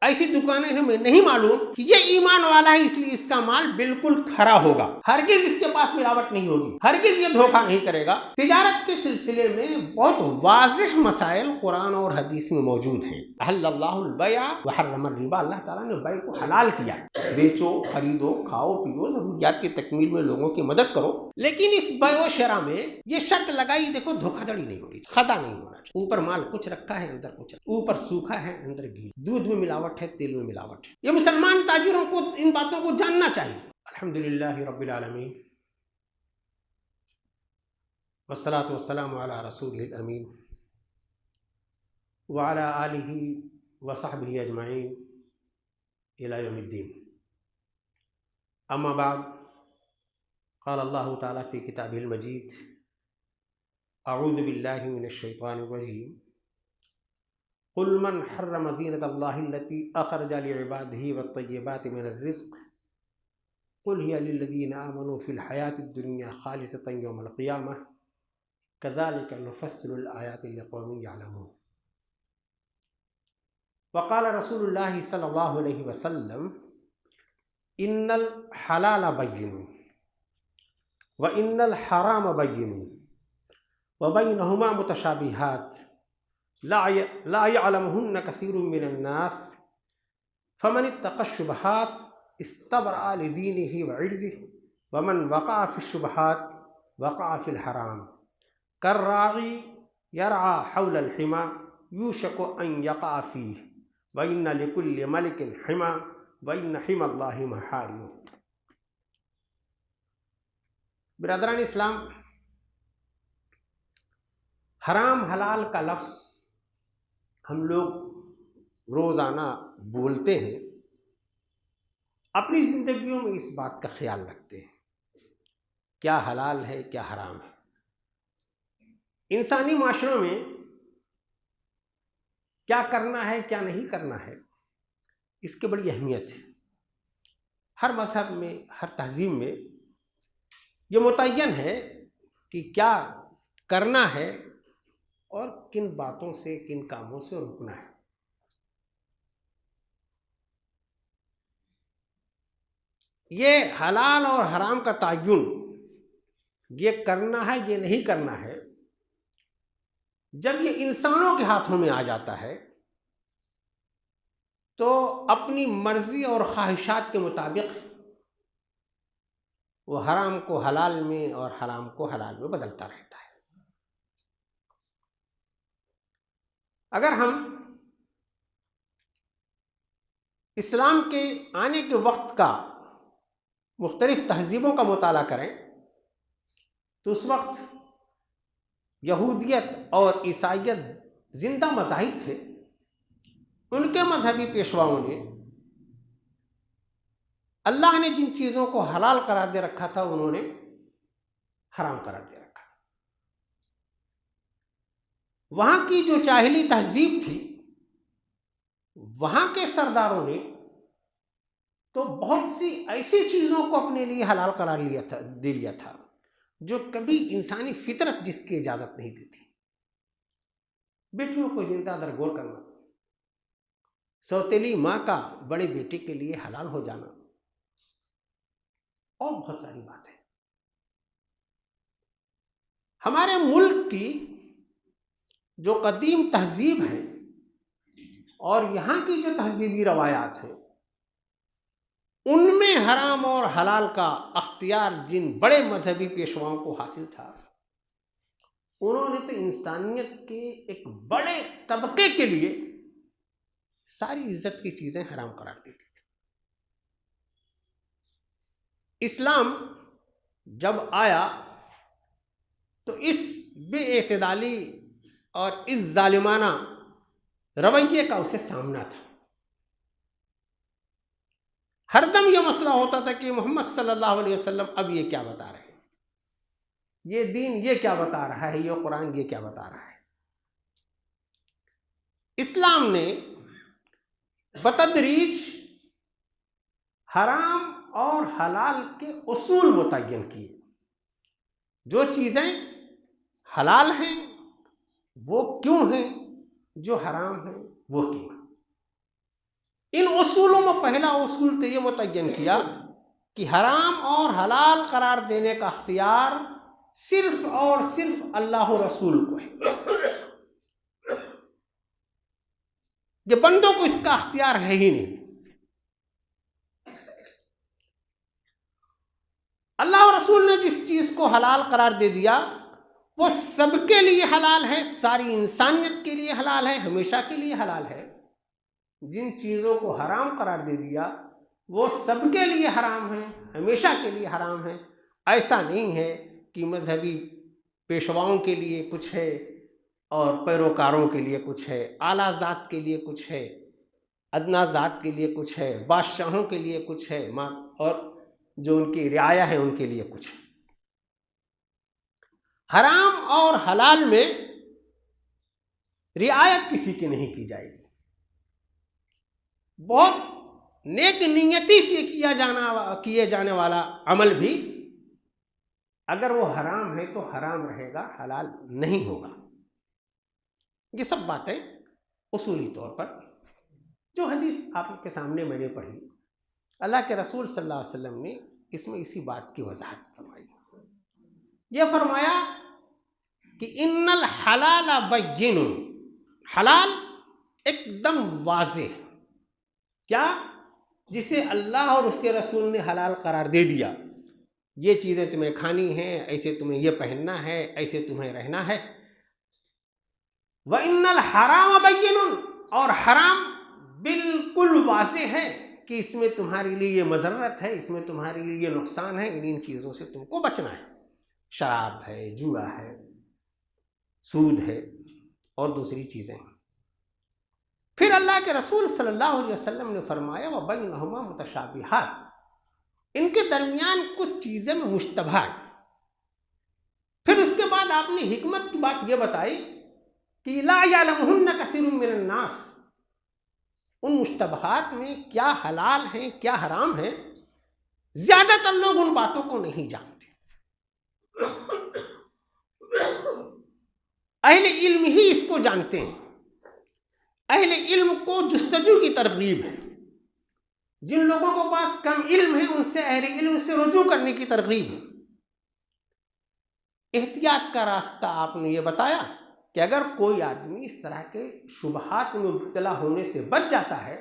ایسی دکانیں ہمیں نہیں معلوم کہ یہ ایمان والا ہے اس لیے اس کا مال بالکل کھرا ہوگا، ہرگز اس کے پاس ملاوٹ نہیں ہوگی، ہرگز یہ دھوکہ نہیں کرے گا۔ تجارت کے سلسلے میں بہت واضح مسائل قرآن اور حدیث میں موجود ہیں۔ احل اللہ البیع وحرم الربا، اللہ تعالیٰ نے بیع کو حلال کیا، بیچو، خریدو، کھاؤ پیو، ضروریات کی تکمیل میں لوگوں کی مدد کرو، لیکن اس بیع و شرع میں یہ شرط لگائی، دیکھو دھوکہ دھڑی نہیں ہونی چاہیے، خطا نہیں ہونا چاہیے، اوپر مال کچھ رکھا ہے اندر کچھ، اوپر سوکھا ہے اندر گیلا، دودھ میں ملاوٹ ہے تیل میں ملاوٹ ہے۔ یہ مسلمان تاجروں کو ان باتوں کو جاننا چاہیے۔ الحمدللہ رب العالمین والصلاة والسلام علی رسولہ الامین وعلی آلہ وصحبہ اجمعین الی یوم الدین۔ اما بعد، قال اللہ تعالیٰ فی کتابہ المجید اعوذ باللہ من الشیطان الرجیم قل من حرم زینة اللہ التي اخرج لعباده والطیبات من الرزق قل هي للذین آمنوا فی الحیاة الدنیا خالصة یوم القیامہ كذلك نفصل الآیات لقوم یعلمون۔ وقال رسول اللہ صلی اللہ علیہ وسلم ان الحلال بین وان الحرام بین وبینہما متشابہات لا يعلمهن كثير من الناس فمن اتقى الشبهات استبرأ لدينه وعرضه ومن وقع في الشبهات وقع في الحرام كالراعي يرعى حول الحمى يوشك أن يقع فيه وإن لكل ملك حمى وإن حمى الله محارم۔ برادران اسلام، حرام حلال کا لفظ ہم لوگ روزانہ بولتے ہیں، اپنی زندگیوں میں اس بات کا خیال رکھتے ہیں کیا حلال ہے کیا حرام ہے۔ انسانی معاشروں میں کیا کرنا ہے کیا نہیں کرنا ہے، اس کی بڑی اہمیت ہے۔ ہر مذہب میں، ہر تہذیب میں یہ متعین ہے کہ کیا کرنا ہے اور کن باتوں سے، کن کاموں سے رکنا ہے۔ یہ حلال اور حرام کا تعین، یہ کرنا ہے یہ نہیں کرنا ہے، جب یہ انسانوں کے ہاتھوں میں آ جاتا ہے تو اپنی مرضی اور خواہشات کے مطابق وہ حرام کو حلال میں اور حرام کو حلال میں بدلتا رہتا ہے۔ اگر ہم اسلام کے آنے کے وقت کا مختلف تہذیبوں کا مطالعہ کریں تو اس وقت یہودیت اور عیسائیت زندہ مذاہب تھے۔ ان کے مذہبی پیشواؤں نے اللہ نے جن چیزوں کو حلال قرار دے رکھا تھا انہوں نے حرام قرار دے رکھا۔ وہاں کی جو جاہلی تہذیب تھی، وہاں کے سرداروں نے تو بہت سی ایسی چیزوں کو اپنے لیے حلال قرار دے لیا تھا جو کبھی انسانی فطرت جس کی اجازت نہیں دیتی۔ بیٹیوں کو زندہ درگور کرنا، سوتیلی ماں کا بڑے بیٹے کے لیے حلال ہو جانا، اور بہت ساری باتیں۔ ہمارے ملک کی جو قدیم تہذیب ہے اور یہاں کی جو تہذیبی روایات ہیں، ان میں حرام اور حلال کا اختیار جن بڑے مذہبی پیشواؤں کو حاصل تھا، انہوں نے تو انسانیت کے ایک بڑے طبقے کے لیے ساری عزت کی چیزیں حرام قرار دیتی تھی۔ اسلام جب آیا تو اس بے اعتدالی اور اس ظالمانہ رویے کا اسے سامنا تھا۔ ہر دم یہ مسئلہ ہوتا تھا کہ محمد صلی اللہ علیہ وسلم اب یہ کیا بتا رہے ہیں، یہ دین یہ کیا بتا رہا ہے، یہ قرآن یہ کیا بتا رہا ہے۔ اسلام نے بتدریج حرام اور حلال کے اصول متعین کیے۔ جو چیزیں حلال ہیں وہ کیوں ہیں، جو حرام ہیں وہ کیوں ہیں۔ اصولوں میں پہلا اصول تو یہ متعین کیا کہ حرام اور حلال قرار دینے کا اختیار صرف اور صرف اللہ و رسول کو ہے، یہ بندوں کو اس کا اختیار ہے ہی نہیں۔ اللہ و رسول نے جس چیز کو حلال قرار دے دیا وہ سب کے لیے حلال ہے، ساری انسانیت کے لیے حلال ہے، ہمیشہ کے لیے حلال ہے۔ جن چیزوں کو حرام قرار دے دیا وہ سب کے لیے حرام ہیں، ہمیشہ کے لیے حرام ہیں۔ ایسا نہیں ہے کہ مذہبی پیشواؤں کے لیے کچھ ہے اور پیروکاروں کے لیے کچھ ہے، اعلیٰ ذات کے لیے کچھ ہے، ادنا ذات کے لیے کچھ ہے، بادشاہوں کے لیے کچھ ہے، اور جو ان کی رعایا ہے ان کے لیے کچھ ہے۔ حرام اور حلال میں رعایت کسی کی نہیں کی جائے گی۔ بہت نیک نیتی سے کیے جانے والا عمل بھی اگر وہ حرام ہے تو حرام رہے گا، حلال نہیں ہوگا۔ یہ سب باتیں اصولی طور پر جو حدیث آپ کے سامنے میں نے پڑھی، اللہ کے رسول صلی اللہ علیہ وسلم نے اس میں اسی بات کی وضاحت فرمائی۔ یہ فرمایا کہ ان الحلال بین، حلال ایک دم واضح ہے۔ کیا؟ جسے اللہ اور اس کے رسول نے حلال قرار دے دیا، یہ چیزیں تمہیں کھانی ہیں، ایسے تمہیں یہ پہننا ہے، ایسے تمہیں رہنا ہے۔ وَإِنَّ الْحَرَامَ بَيِّنٌ، اور حرام بالکل واضح ہے کہ اس میں تمہارے لیے یہ مضرت ہے، اس میں تمہارے لیے یہ نقصان ہے، ان چیزوں سے تم کو بچنا ہے۔ شراب ہے، جوا ہے، سود ہے اور دوسری چیزیں ہیں۔ پھر اللہ کے رسول صلی اللہ علیہ وسلم نے فرمایا وَبَيْنَهُمَا مُتَشَابِهَاتٌ، ان کے درمیان کچھ چیزیں میں مشتبہ ہے۔ پھر اس کے بعد آپ نے حکمت کی بات یہ بتائی کہ لَا يَعْلَمُهُنَّ كَثِيرٌ مِّنَ النَّاسِ، ان مشتبہات میں کیا حلال ہیں کیا حرام ہیں، زیادہ تر لوگ ان باتوں کو نہیں جانتے۔ اہل علم ہی اس کو جانتے ہیں۔ اہل علم کو جستجو کی ترغیب ہے۔ جن لوگوں کو پاس کم علم ہے ان سے اہل علم سے رجوع کرنے کی ترغیب ہے۔ احتیاط کا راستہ آپ نے یہ بتایا کہ اگر کوئی آدمی اس طرح کے شبہات میں مبتلا ہونے سے بچ جاتا ہے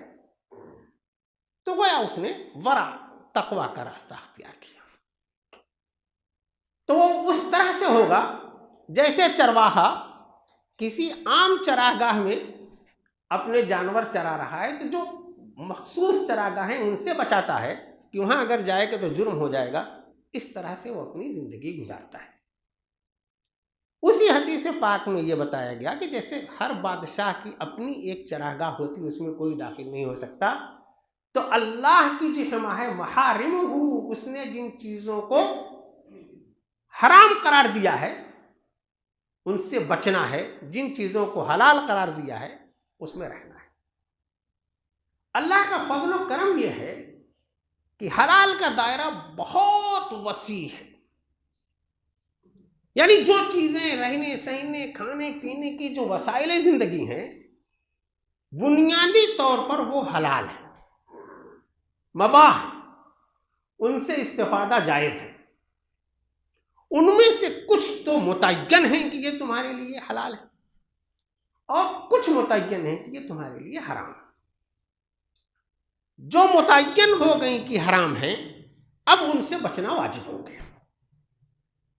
تو گویا اس نے ورع تقوی کا راستہ اختیار کیا۔ تو وہ اس طرح سے ہوگا جیسے چرواہا کسی عام چراگاہ میں اپنے جانور چرا رہا ہے تو جو مخصوص چراگاہ ہیں ان سے بچاتا ہے کہ وہاں اگر جائے گا تو جرم ہو جائے گا، اس طرح سے وہ اپنی زندگی گزارتا ہے۔ اسی حدیث پاک میں یہ بتایا گیا کہ جیسے ہر بادشاہ کی اپنی ایک چراگاہ ہوتی ہے، اس میں کوئی داخل نہیں ہو سکتا، تو اللہ کی جو حما ہے محارمہ، اس نے جن چیزوں کو حرام قرار دیا ہے ان سے بچنا ہے، جن چیزوں کو حلال قرار دیا ہے اس میں رہنا ہے۔ اللہ کا فضل و کرم یہ ہے کہ حلال کا دائرہ بہت وسیع ہے، یعنی جو چیزیں رہنے سہنے کھانے پینے کی جو وسائل زندگی ہیں بنیادی طور پر وہ حلال ہے، مباح، ان سے استفادہ جائز ہے۔ ان میں سے کچھ تو متعین ہیں کہ یہ تمہارے لیے حلال ہے اور کچھ متعین ہیں کہ یہ تمہارے لیے حرام ہے۔ جو متعین ہو گئیں کہ حرام ہیں اب ان سے بچنا واجب ہو گیا۔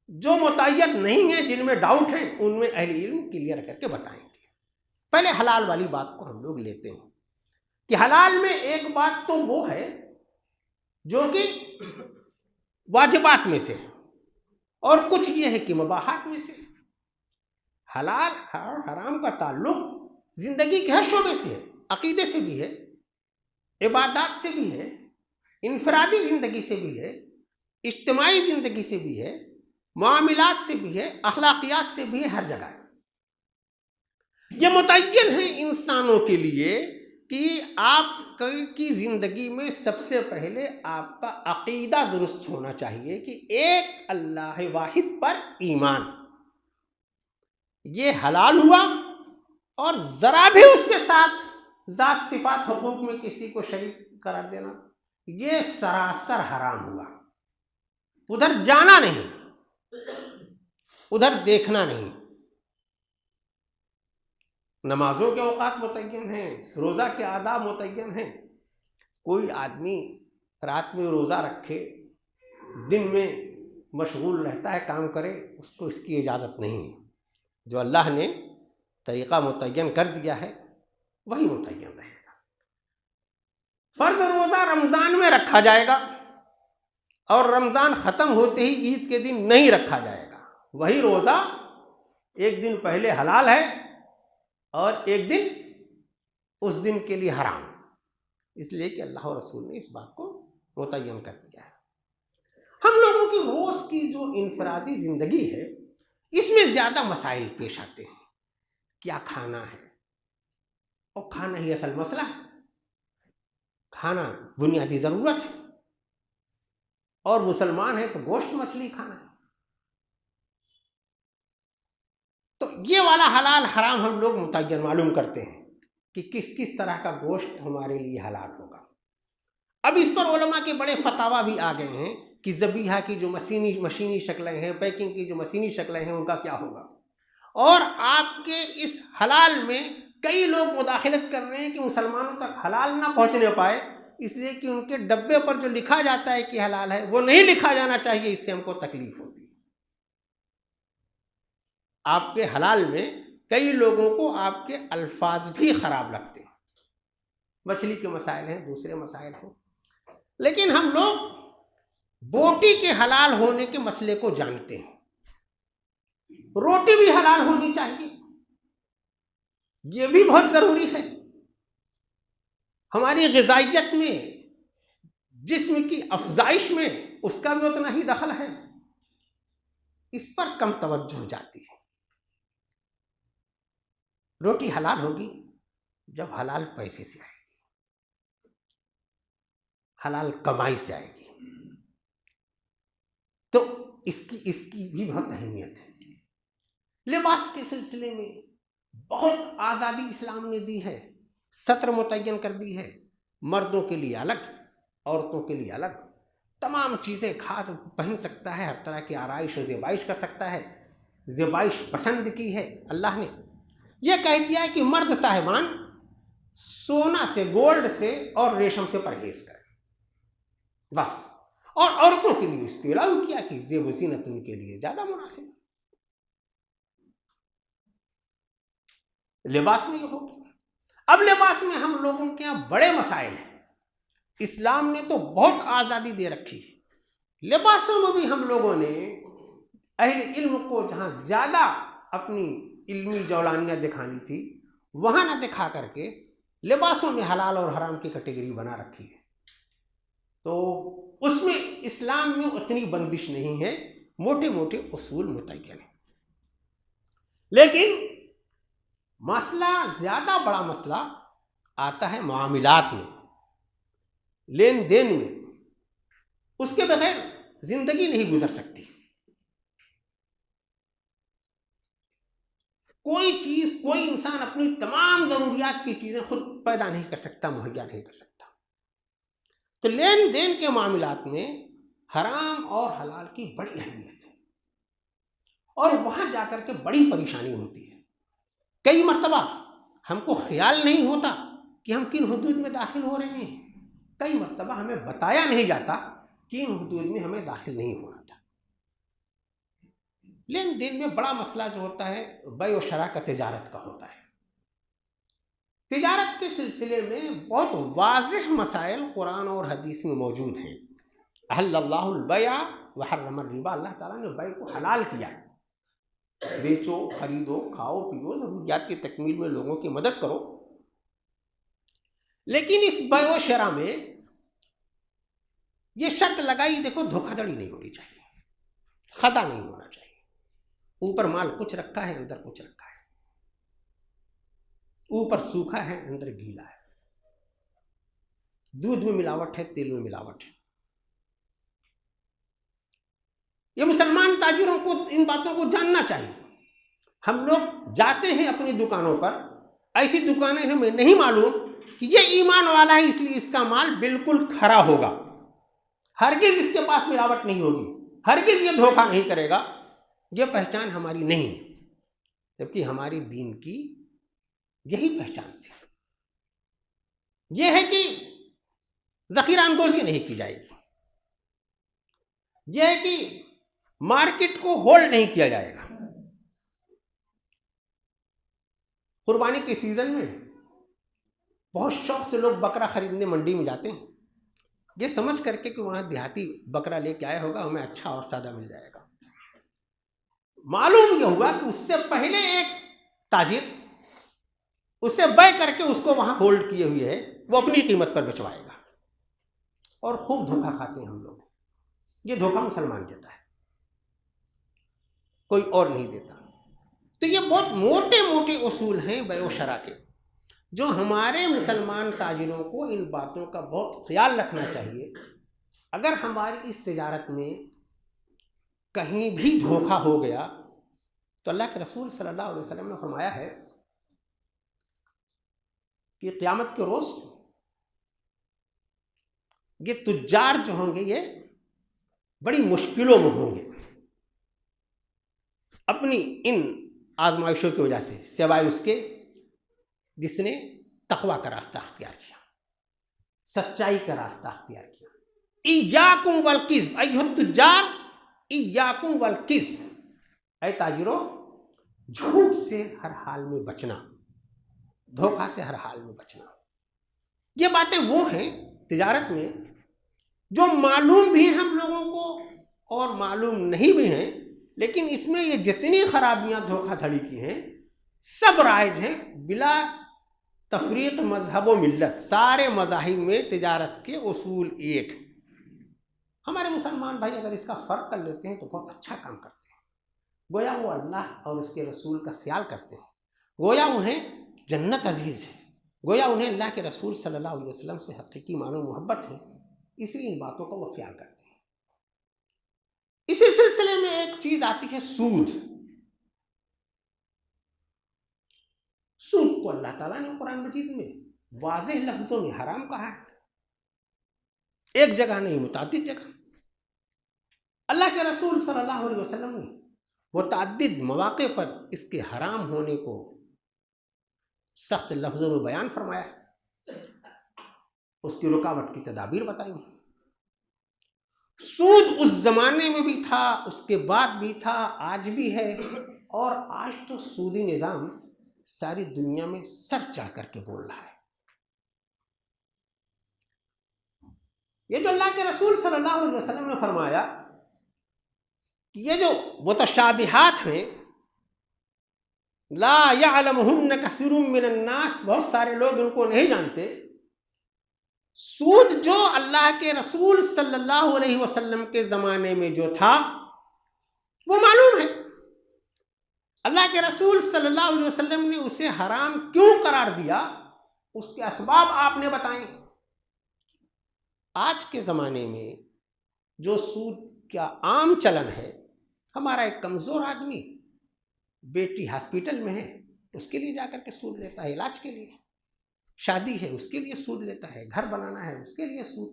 جو متعین نہیں ہیں، جن میں ڈاؤٹ ہیں، ان میں اہل علم کلیئر کر کے بتائیں گے۔ پہلے حلال والی بات کو ہم لوگ لیتے ہیں کہ حلال میں ایک بات تو وہ ہے جو کہ واجبات میں سے ہے اور کچھ یہ ہے کہ مباحات میں سے ہے۔ حلال اور حرام کا تعلق زندگی کے ہر شعبے سے ہے، عقیدے سے بھی ہے، عبادات سے بھی ہے، انفرادی زندگی سے بھی ہے، اجتماعی زندگی سے بھی ہے، معاملات سے بھی ہے، اخلاقیات سے بھی ہے، ہر جگہ ہے۔ یہ متعین ہے انسانوں کے لیے کہ آپ کی زندگی میں سب سے پہلے آپ کا عقیدہ درست ہونا چاہیے کہ ایک اللہ واحد پر ایمان، یہ حلال ہوا، اور ذرا بھی اس کے ساتھ ذات صفات حقوق میں کسی کو شریک قرار دینا، یہ سراسر حرام ہوا۔ ادھر جانا نہیں، ادھر دیکھنا نہیں۔ نمازوں کے اوقات متعین ہیں، روزہ کے آداب متعین ہیں۔ کوئی آدمی رات میں روزہ رکھے، دن میں مشغول رہتا ہے، کام کرے، اس کو اس کی اجازت نہیں ہے۔ جو اللہ نے طریقہ متعین کر دیا ہے وہی متعین رہے گا۔ فرض روزہ رمضان میں رکھا جائے گا اور رمضان ختم ہوتے ہی عید کے دن نہیں رکھا جائے گا۔ وہی روزہ ایک دن پہلے حلال ہے اور ایک دن اس دن کے لیے حرام، اس لیے کہ اللہ اور رسول نے اس بات کو متعین کر دیا ہے۔ ہم لوگوں کی روز کی جو انفرادی زندگی ہے اس میں زیادہ مسائل پیش آتے ہیں۔ کیا کھانا ہے؟ اور کھانا ہی اصل مسئلہ ہے۔ کھانا بنیادی ضرورت ہے، اور مسلمان ہیں تو گوشت مچھلی کھانا ہے۔ تو یہ والا حلال حرام ہم لوگ متعین معلوم کرتے ہیں کہ کس کس طرح کا گوشت ہمارے لیے حلال ہوگا۔ اب اس پر علماء کے بڑے فتاوی بھی آ گئے ہیں کہ ذبیحہ کی جو مشینی شکلیں ہیں، پیکنگ کی جو مشینی شکلیں ہیں، ان کا کیا ہوگا۔ اور آپ کے اس حلال میں کئی لوگ مداخلت کر رہے ہیں کہ مسلمانوں تک حلال نہ پہنچنے پائے، اس لیے کہ ان کے ڈبے پر جو لکھا جاتا ہے کہ حلال ہے وہ نہیں لکھا جانا چاہیے، اس سے ہم کو تکلیف ہوتی ہے۔ آپ کے حلال میں کئی لوگوں کو آپ کے الفاظ بھی خراب لگتے ہیں۔ مچھلی کے مسائل ہیں، دوسرے مسائل ہیں، لیکن ہم لوگ بوٹی کے حلال ہونے کے مسئلے کو جانتے ہیں۔ روٹی بھی حلال ہونی چاہیے، یہ بھی بہت ضروری ہے۔ ہماری غذائیت میں، جسم کی افزائش میں اس کا بھی اتنا ہی دخل ہے، اس پر کم توجہ جاتی ہے۔ روٹی حلال ہوگی جب حلال پیسے سے آئے گی، حلال کمائی سے آئے گی، تو اس کی بھی بہت اہمیت ہے۔ لباس کے سلسلے میں بہت آزادی اسلام نے دی ہے، سطر متعین کر دی ہے، مردوں کے لیے الگ، عورتوں کے لیے الگ، تمام چیزیں خاص پہن سکتا ہے، ہر طرح کی آرائش و زیبائش کر سکتا ہے، زیبائش پسند کی ہے اللہ نے۔ یہ کہہ دیا ہے کہ مرد صاحبان سونا سے، گولڈ سے اور ریشم سے پرہیز کریں بس، اور عورتوں کے لیے اس کے علاوہ کیا کہ زیب و زینت ان کے لیے زیادہ مناسب۔ لباس میں یہ ہوگی۔ اب لباس میں ہم لوگوں کے یہاں بڑے مسائل ہیں۔ اسلام نے تو بہت آزادی دے رکھی ہے، لباسوں میں بھی ہم لوگوں نے اہل علم کو جہاں زیادہ اپنی علمی جولانیاں دکھانی تھی، وہاں نہ دکھا کر کے لباسوں میں حلال اور حرام کی کیٹیگری بنا رکھی ہے۔ تو اس میں اسلام میں اتنی بندش نہیں ہے، موٹے موٹے اصول متعین ہیں۔ لیکن مسئلہ، زیادہ بڑا مسئلہ آتا ہے معاملات میں، لین دین میں۔ اس کے بغیر زندگی نہیں گزر سکتی۔ کوئی چیز، کوئی انسان اپنی تمام ضروریات کی چیزیں خود پیدا نہیں کر سکتا، مہیا نہیں کر سکتا۔ تو لین دین کے معاملات میں حرام اور حلال کی بڑی اہمیت ہے، اور وہاں جا کر کے بڑی پریشانی ہوتی ہے۔ کئی مرتبہ ہم کو خیال نہیں ہوتا کہ ہم کن حدود میں داخل ہو رہے ہیں، کئی مرتبہ ہمیں بتایا نہیں جاتا کہ ان حدود میں ہمیں داخل نہیں ہونا تھا۔ لین دین میں بڑا مسئلہ جو ہوتا ہے بیع و شراء کا، تجارت کا ہوتا ہے۔ تجارت کے سلسلے میں بہت واضح مسائل قرآن اور حدیث میں موجود ہیں۔ احل اللہ البیع وحرم الربا، اللہ تعالیٰ نے بیع کو حلال کیا ہے۔ بیچو، خریدو، کھاؤ پیو، ضروریات کی تکمیل میں لوگوں کی مدد کرو۔ لیکن اس بیع و شراء میں یہ شرط لگائی، دیکھو دھوکہ دھڑی نہیں ہونی چاہیے، خدا نہیں ہونا چاہیے۔ اوپر مال کچھ رکھا ہے، اندر کچھ رکھا ہے، اوپر سوکھا ہے، اندر گیلا ہے، دودھ میں ملاوٹ ہے، تیل میں ملاوٹ ہے۔ یہ مسلمان تاجروں کو ان باتوں کو جاننا چاہیے۔ ہم لوگ جاتے ہیں اپنی دکانوں پر، ایسی دکانیں ہمیں نہیں معلوم کہ یہ ایمان والا ہے اس لیے اس کا مال بالکل کھرا ہوگا، ہرگز اس کے پاس ملاوٹ نہیں ہوگی، ہرگز یہ دھوکہ نہیں کرے گا، یہ پہچان ہماری نہیں ہے، جبکہ ہماری دین کی یہی پہچان تھی۔ یہ ہے کہ ذخیرہ اندوزی نہیں کی جائے گی، یہ ہے کہ مارکیٹ کو ہولڈ نہیں کیا جائے گا۔ قربانی کے سیزن میں بہت شوق سے لوگ بکرا خریدنے منڈی میں جاتے ہیں، یہ سمجھ کر کے کہ وہاں دیہاتی بکرا لے کے آیا ہوگا، ہمیں اچھا اور سادہ مل جائے گا۔ معلوم یہ ہوا کہ اس سے پہلے ایک تاجر اسے بے کر کے اس کو وہاں ہولڈ کیے ہوئے ہے، وہ اپنی قیمت پر بچوائے گا، اور خوب دھوکہ کھاتے ہیں ہم لوگ۔ یہ دھوکہ مسلمان دیتا ہے، کوئی اور نہیں دیتا۔ تو یہ بہت موٹے موٹے اصول ہیں بیع و شرع کے، جو ہمارے مسلمان تاجروں کو ان باتوں کا بہت خیال رکھنا چاہیے۔ اگر ہماری اس تجارت میں کہیں بھی دھوکہ ہو گیا تو اللہ کے رسول صلی اللہ علیہ وسلم نے فرمایا ہے کہ قیامت کے روز یہ تجار جو ہوں گے یہ بڑی مشکلوں میں ہوں گے، اپنی ان آزمائشوں کی وجہ سے، سوائے اس کے جس نے تقوی کا راستہ اختیار کیا، سچائی کا راستہ اختیار کیا۔ ایاکم والکذب ایھا التجار ایاکم والکذب، اے تاجروں جھوٹ سے ہر حال میں بچنا، دھوکہ سے ہر حال میں بچنا۔ یہ باتیں وہ ہیں تجارت میں جو معلوم بھی ہیں ہم لوگوں کو اور معلوم نہیں بھی ہیں، لیکن اس میں یہ جتنی خرابیاں دھوکہ دھڑی کی ہیں سب رائج ہیں، بلا تفریق مذہب و ملت۔ سارے مذاہب میں تجارت کے اصول ایک۔ ہمارے مسلمان بھائی اگر اس کا فرق کر لیتے ہیں تو بہت اچھا کام کرتے ہیں، گویا وہ اللہ اور اس کے رسول کا خیال کرتے ہیں، گویا انہیں جنت عزیز ہے، گویا انہیں اللہ کے رسول صلی اللہ علیہ وسلم سے حقیقی معنی و محبت ہے، اس لیے ان باتوں کا وہ خیال کرتے ہیں۔ اسی سلسلے میں ایک چیز آتی ہے سود۔ سود کو اللہ تعالیٰ نے قرآن مجید میں واضح لفظوں میں حرام کہا ہے، ایک جگہ نہیں متعدد جگہ۔ اللہ کے رسول صلی اللہ علیہ وسلم نے متعدد مواقع پر اس کے حرام ہونے کو سخت لفظوں میں بیان فرمایا ہے، اس کی رکاوٹ کی تدابیر بتائی ہیں۔ سود اس زمانے میں بھی تھا، اس کے بعد بھی تھا، آج بھی ہے، اور آج تو سودی نظام ساری دنیا میں سر چڑھ کر کے بول رہا ہے۔ یہ جو اللہ کے رسول صلی اللہ علیہ وسلم نے فرمایا کہ یہ جو متشابہات ہیں لا یعلمہن کثیر من الناس، بہت سارے لوگ ان کو نہیں جانتے، سود جو اللہ کے رسول صلی اللہ علیہ وسلم کے زمانے میں جو تھا وہ معلوم ہے، اللہ کے رسول صلی اللہ علیہ وسلم نے اسے حرام کیوں قرار دیا، اس کے اسباب آپ نے بتائے ہیں۔ آج کے زمانے میں جو سود کا عام چلن ہے، ہمارا ایک کمزور آدمی بیٹی ہاسپٹل میں ہے اس کے لیے جا کر کے سود لیتا ہے، علاج کے لیے، شادی ہے اس کے لیے سود لیتا ہے، گھر بنانا ہے اس کے لیے سود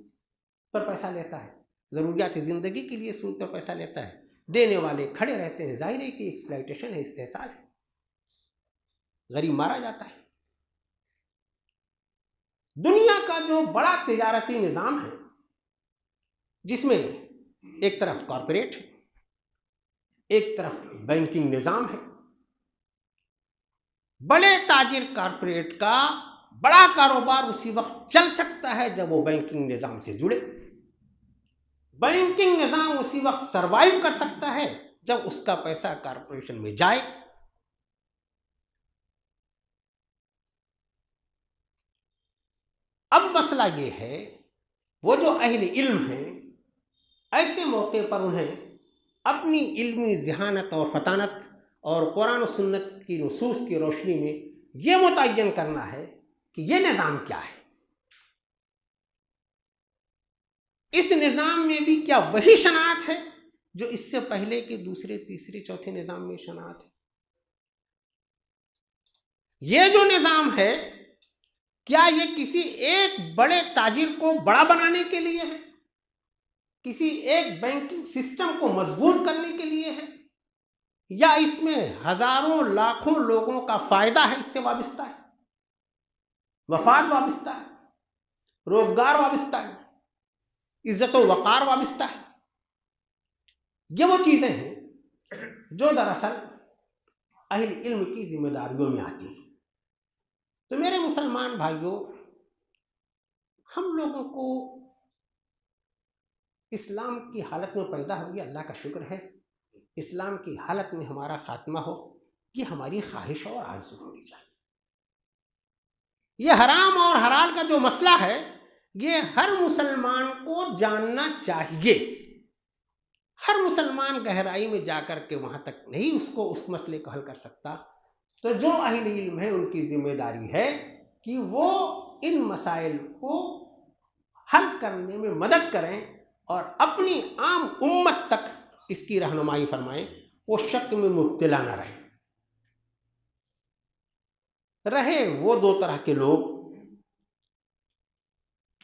پر پیسہ لیتا ہے، ضروریات زندگی کے لیے سود پر پیسہ لیتا ہے، دینے والے کھڑے رہتے ہیں، ظاہر ہے کہ ایکسپلائٹیشن ہے، استحصال ہے، غریب مارا جاتا ہے۔ دنیا کا جو بڑا تجارتی نظام ہے جس میں ایک طرف کارپوریٹ ہے، ایک طرف بینکنگ نظام ہے، بڑے تاجر کارپوریٹ کا بڑا کاروبار اسی وقت چل سکتا ہے جب وہ بینکنگ نظام سے جڑے، بینکنگ نظام اسی وقت سروائیو کر سکتا ہے جب اس کا پیسہ کارپوریشن میں جائے۔ اب مسئلہ یہ ہے وہ جو اہل علم ہیں ایسے موقع پر انہیں اپنی علمی ذہانت اور فطانت اور قرآن و سنت کی نصوص کی روشنی میں یہ متعین کرنا ہے کہ یہ نظام کیا ہے، اس نظام میں بھی کیا وہی شناعت ہے جو اس سے پہلے کے دوسرے تیسرے چوتھے نظام میں شناعت ہے۔ یہ جو نظام ہے کیا یہ کسی ایک بڑے تاجر کو بڑا بنانے کے لیے ہے؟ کسی ایک بینکنگ سسٹم کو مضبوط کرنے کے لیے ہے؟ یا اس میں ہزاروں لاکھوں لوگوں کا فائدہ ہے، اس سے وابستہ ہے، مفاد وابستہ ہے، روزگار وابستہ ہے، عزت و وقار وابستہ ہے؟ یہ وہ چیزیں ہیں جو دراصل اہل علم کی ذمہ داریوں میں آتی ہیں۔ تو میرے مسلمان بھائیوں، ہم لوگوں کو اسلام کی حالت میں پیدا ہو گیا، اللہ کا شکر ہے۔ اسلام کی حالت میں ہمارا خاتمہ ہو، یہ ہماری خواہش اور آرزو ہونی چاہیے۔ یہ حرام اور حلال کا جو مسئلہ ہے، یہ ہر مسلمان کو جاننا چاہیے۔ ہر مسلمان گہرائی میں جا کر کے وہاں تک نہیں اس مسئلے کو حل کر سکتا۔ تو جو اہل علم ہے ان کی ذمہ داری ہے کہ وہ ان مسائل کو حل کرنے میں مدد کریں اور اپنی عام امت تک اس کی رہنمائی فرمائیں، وہ شک میں مبتلا نہ رہے وہ دو طرح کے لوگ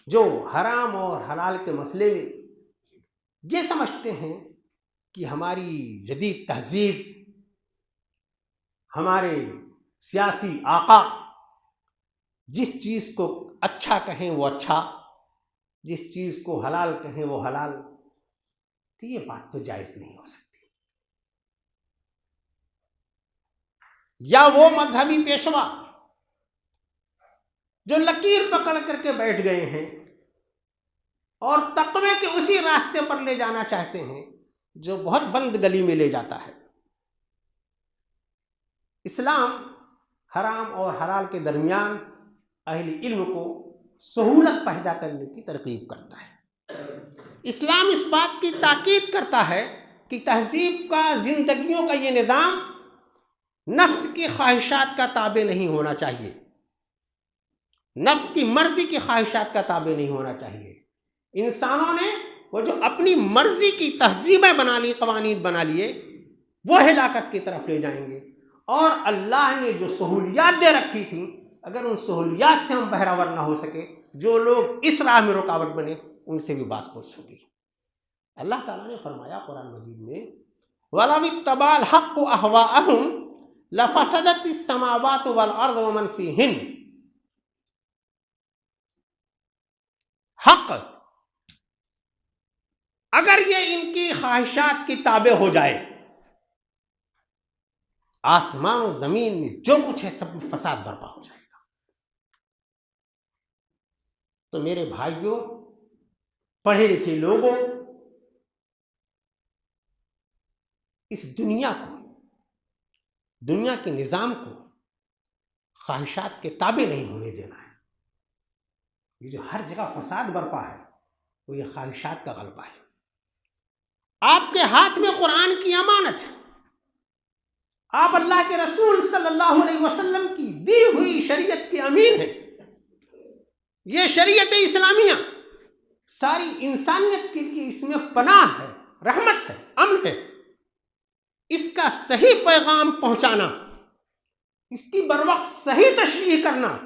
جو حرام اور حلال کے مسئلے میں یہ سمجھتے ہیں کہ ہماری جدید تہذیب، ہمارے سیاسی آقا جس چیز کو اچھا کہیں وہ اچھا، جس چیز کو حلال کہیں وہ حلال، تو یہ بات تو جائز نہیں ہو سکتی۔ یا وہ مذہبی پیشوا جو لکیر پکڑ کر کے بیٹھ گئے ہیں اور تقوی کے اسی راستے پر لے جانا چاہتے ہیں جو بہت بند گلی میں لے جاتا ہے۔ اسلام حرام اور حلال کے درمیان اہل علم کو سہولت پیدا کرنے کی ترغیب کرتا ہے۔ اسلام اس بات کی تاکید کرتا ہے کہ تہذیب کا، زندگیوں کا یہ نظام نفس کی خواہشات کا تابع نہیں ہونا چاہیے، نفس کی مرضی کی خواہشات کا تابع نہیں ہونا چاہیے۔ انسانوں نے وہ جو اپنی مرضی کی تہذیبیں بنا لی، قوانین بنا لیے، وہ ہلاکت کی طرف لے جائیں گے۔ اور اللہ نے جو سہولیات دے رکھی تھیں، اگر ان سہولیات سے ہم بہرور نہ ہو سکے، جو لوگ اس راہ میں رکاوٹ بنے، ان سے بھی باس پوچھ ہوگی۔ اللہ تعالیٰ نے فرمایا قرآن مجید میں، وَلَوِ اتَّبَعَ الْحَقُّ أَهْوَاءَهُمْ لَفَسَدَتِ السَّمَاوَاتُ وَالْأَرْضُ وَمَنْ فِيهِنَّ۔ حق اگر یہ ان کی خواہشات کی تابع ہو جائے، آسمان و زمین میں جو کچھ ہے سب میں فساد برپا ہو جائے گا۔ تو میرے بھائیوں، پڑھے لکھے لوگوں، اس دنیا کو، دنیا کے نظام کو خواہشات کے تابع نہیں ہونے دینا ہے۔ یہ جو ہر جگہ فساد برپا ہے، وہ یہ خواہشات کا غلبہ ہے۔ آپ کے ہاتھ میں قرآن کی امانت ہے، آپ اللہ کے رسول صلی اللہ علیہ وسلم کی دی ہوئی شریعت کے امین ہیں۔ یہ شریعت اسلامیہ ساری انسانیت کے لیے اس میں پناہ ہے، رحمت ہے، امن ہے۔ اس کا صحیح پیغام پہنچانا، اس کی بروقت صحیح تشریح کرنا،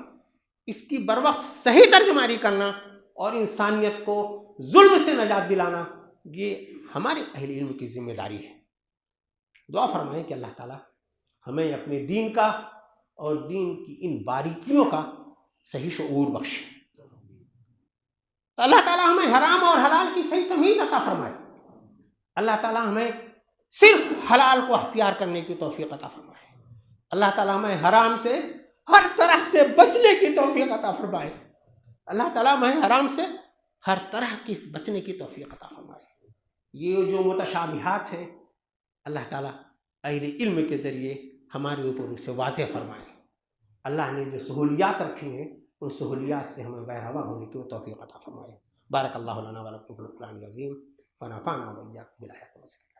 اس کی بروقت صحیح ترجمانی کرنا اور انسانیت کو ظلم سے نجات دلانا، یہ ہمارے اہل علم کی ذمہ داری ہے۔ دعا فرمائیں کہ اللہ تعالیٰ ہمیں اپنے دین کا اور دین کی ان باریکیوں کا صحیح شعور بخشے۔ اللہ تعالیٰ ہمیں حرام اور حلال کی صحیح تمیز عطا فرمائے۔ اللہ تعالیٰ ہمیں صرف حلال کو اختیار کرنے کی توفیق عطا فرمائے۔ اللہ تعالیٰ ہمیں حرام سے ہر طرح سے بچنے کی توفیق عطا فرمائے۔ اللہ تعالیٰ ہمیں حرام سے ہر طرح کی بچنے کی توفیق عطا فرمائے۔ یہ جو متشابہات ہیں، اللہ تعالیٰ اہل علم کے ذریعے ہمارے اوپر اسے واضح فرمائے۔ اللہ نے جو سہولیات رکھی ہیں، ان سہولیات سے ہمیں بہرہ ہونے کی توفیق عطا فرمائے۔ بارک اللہ لنا ولکم فی القرآن العظیم ونفعنا وإیاکم بالآیات والذکر۔